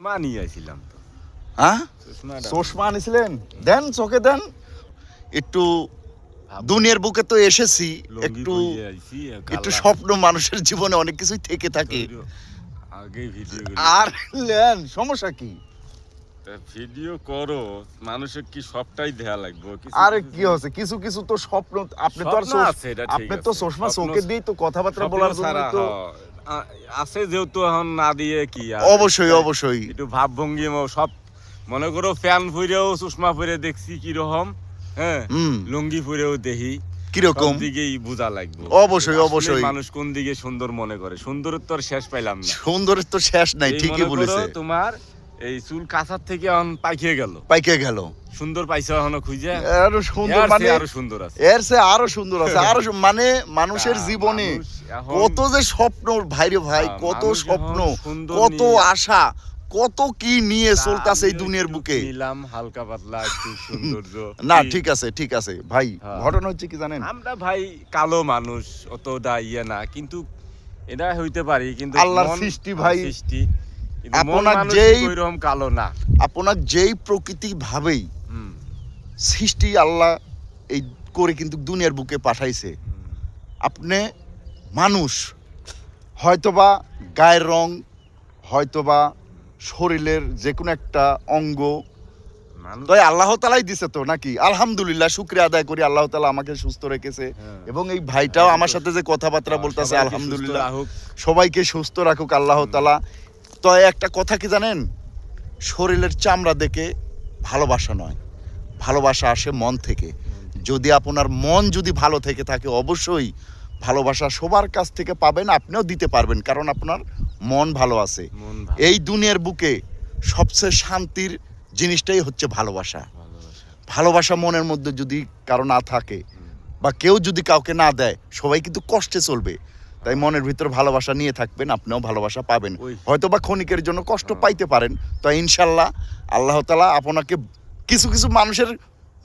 চশমা নিয়ে আইছিলাম তো। হ্যাঁ, চশমা আনিছিলেন? দেন, চোখে দেন একটু। দুনিয়ার বুকে তো এসেছি, একটু একটু স্বপ্ন মানুষের জীবনে অনেক কিছুই থেকে থাকে। আগে ভিডিও আর লেন, সমস্যা কি? ভিডিও করো, মানুষের কি সবটাই দেয়া লাগবে? আরে কি হচ্ছে, কিছু কিছু তো স্বপ্ন। আপনি তো আর আপনি তো চশমা চোখে দিয়ে তো কথাবার্তা বলার জন্য তো আছে, যেহেতু এখন না দিয়ে কি। অবশ্যই অবশ্যই একটু ভাবভঙ্গি সব মনে করো, ফ্যান ফুইরেও চশমা পরে দেখছি কিরকম, হ্যাঁ, লুঙ্গি পরেও দেখি কিরকম, দিকেই বোঝা লাগবে। অবশ্যই অবশ্যই মানুষ কোন দিকে সুন্দর মনে করে। সুন্দরের তো শেষ পাইলাম না, সুন্দরের তো শেষ নাই। ঠিকই বলেছে। তোমার এই চুল কাঁচার থেকে এখন পাইকে গেল সুন্দর পাইছো এখনো খুঁজে। আরো সুন্দর মানে আরো সুন্দর আছে, এর চেয়ে আরো সুন্দর আছে। আরো মানে মানুষের জীবনে কত যে স্বপ্ন ভাইরে ভাই, কত স্বপ্ন, কত আশা, কত কি নিয়ে চলতেছে এই দুনিয়ার বুকে। নিলাম হালকা পাতলা একটু সৌন্দর্য। না ঠিক আছে ঠিক আছে ভাই, ঘটনা হচ্ছে কি জানেন, আমরা ভাই কালো মানুষ, অতটা ইয়ে না, কিন্তু এটা হইতে পারি, কিন্তু আল্লাহর সৃষ্টি ভাই, সৃষ্টি। আপনার যেই ওইরকম কালো না, আপনার যেই প্রকৃতি ভাবেই সৃষ্টি আল্লাহ এই করে কিন্তু দুনিয়ার বুকে পাঠাইছে। আপনি মানুষ, হয়তোবা গায়ের রং, হয়তোবা শরীরের যে কোনো একটা অঙ্গ তো আল্লাহ তালাই দিছে তো নাকি। আলহামদুলিল্লাহ, শুকরিয়া আদায় করি, আল্লাহ তাআলা আমাকে সুস্থ রেখেছে। এবং এই ভাইটাও আমার সাথে যে কথাবার্তা বলতেছে, আলহামদুলিল্লাহ, সবাইকে সুস্থ রাখুক আল্লাহ তাআলা। তো একটা কথা কি জানেন, শরীরের চামড়া দেখে ভালোবাসা নয়, ভালোবাসা আসে মন থেকে। যদি আপনার মন যদি ভালো থেকে থাকে, অবশ্যই ভালোবাসা সবার কাছ থেকে পাবেন, আপনিও দিতে পারবেন, কারণ আপনার মন ভালো আছে। এই দুনিয়ার বুকে সবচেয়ে শান্তির জিনিসটাই হচ্ছে ভালোবাসা। ভালোবাসা মনের মধ্যে যদি কারো না থাকে, বা কেউ যদি কাউকে না দেয়, সবাই কিন্তু কষ্টে চলবে। তাই মনের ভিতর ভালোবাসা নিয়ে থাকবেন, আপনিও ভালোবাসা পাবেন। হয়তো বা ক্ষণিকের জন্য কষ্ট পাইতে পারেন, তো ইনশাল্লাহ আল্লাহ তাআলা আপনাকে কিছু কিছু মানুষের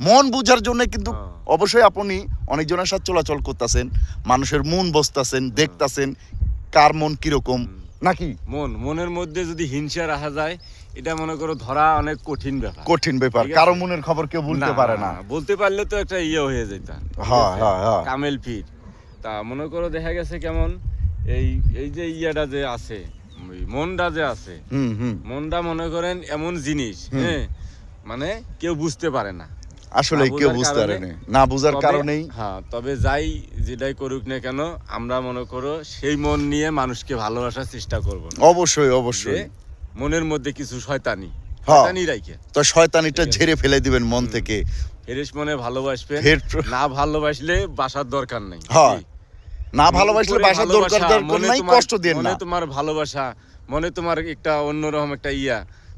মন বুঝার জন্য কিন্তু অবশ্যই আপনি অনেকজনের সাথে চলাচল করতেছেন, মানুষের মন বসতেছেন, দেখতেছেন কার মন কিরকম নাকি। মনের মধ্যে যদি হিংসা রাখা যায়, এটা মনে করো ধরা অনেক কঠিন ব্যাপার। কারো মনের খবর কেউ বলতে পারে না, বলতে পারলে তো একটা ইয়ে হয়ে যেত, কামেল ফিট। তা মনে করো দেখা গেছে কেমন, এই যে ইয়াটা যে আছে, মনটা যে আছে, মনটা মনে করেন এমন জিনিস, হ্যাঁ, মানে কেউ বুঝতে পারে না, আসলে কেউ বুঝতে পারে না, বুঝার কারণেই। হ্যাঁ, তবে যাই যেটাই করুক না কেন, আমরা মনে করো সেই মন নিয়ে মানুষকে ভালোবাসার চেষ্টা করব। অবশ্যই অবশ্যই মনের মধ্যে কিছু শয়তানি রাখে, তো শয়তানিটা ঝেড়ে ফেলে দিবেন মন থেকে। ফেরেশ মনে ভালোবাসবেন, না ভালোবাসলে বাসার দরকার নাই। না ভালোবাসলে বাসার দরকার নাই, কষ্ট দেন না। তোমার ভালোবাসা, মনে তোমার একটা অন্যরকম একটা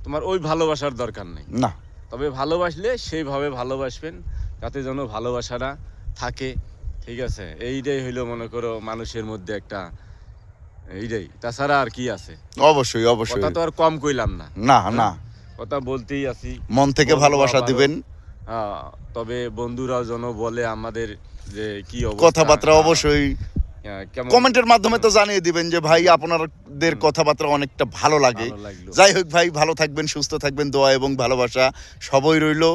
তোমার ওই ভালোবাসার দরকার নেই না। তবে ভালোবাসলে সেইভাবে ভালোবাসবেন যাতে যেন ভালোবাসাটা থাকে, ঠিক আছে। এইটাই হইলো মনে করো মানুষের মধ্যে একটা, এইটাই, তাছাড়া আর কি আছে। অবশ্যই অবশ্যই, কথা তো আর কম কইলাম না, না না, কথা বলতেই আছি, মন থেকে ভালোবাসা দিবেন। তবে বন্ধুরাও যেন বলে আমাদের যে কি কথাবার্তা, অবশ্যই কমেন্টের মাধ্যমে তো জানিয়ে দিবেন যে ভাই আপনাদের কথাবার্তা অনেকটা ভালো লাগে। যাই হোক ভাই, ভালো থাকবেন, সুস্থ থাকবেন, দোয়া এবং ভালোবাসা সবই রইলো।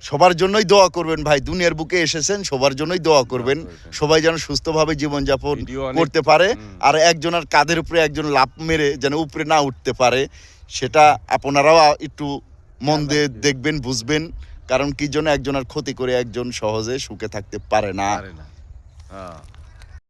সবার জন্যই দোয়া করবেন ভাই, দুনিয়ার বুকে এসেছেন, সবার জন্যই দোয়া করবেন, সবাই যেন সুস্থভাবে জীবনযাপন করতে পারে, আর একজনের কাঁধের উপরে একজন লাফ মেরে যেন উপরে না উঠতে পারে, সেটা আপনারাও একটু মন দিয়ে দেখবেন, বুঝবেন। কারণ কি জন্য একজনের ক্ষতি করে একজন সহজে সুখে থাকতে পারে না।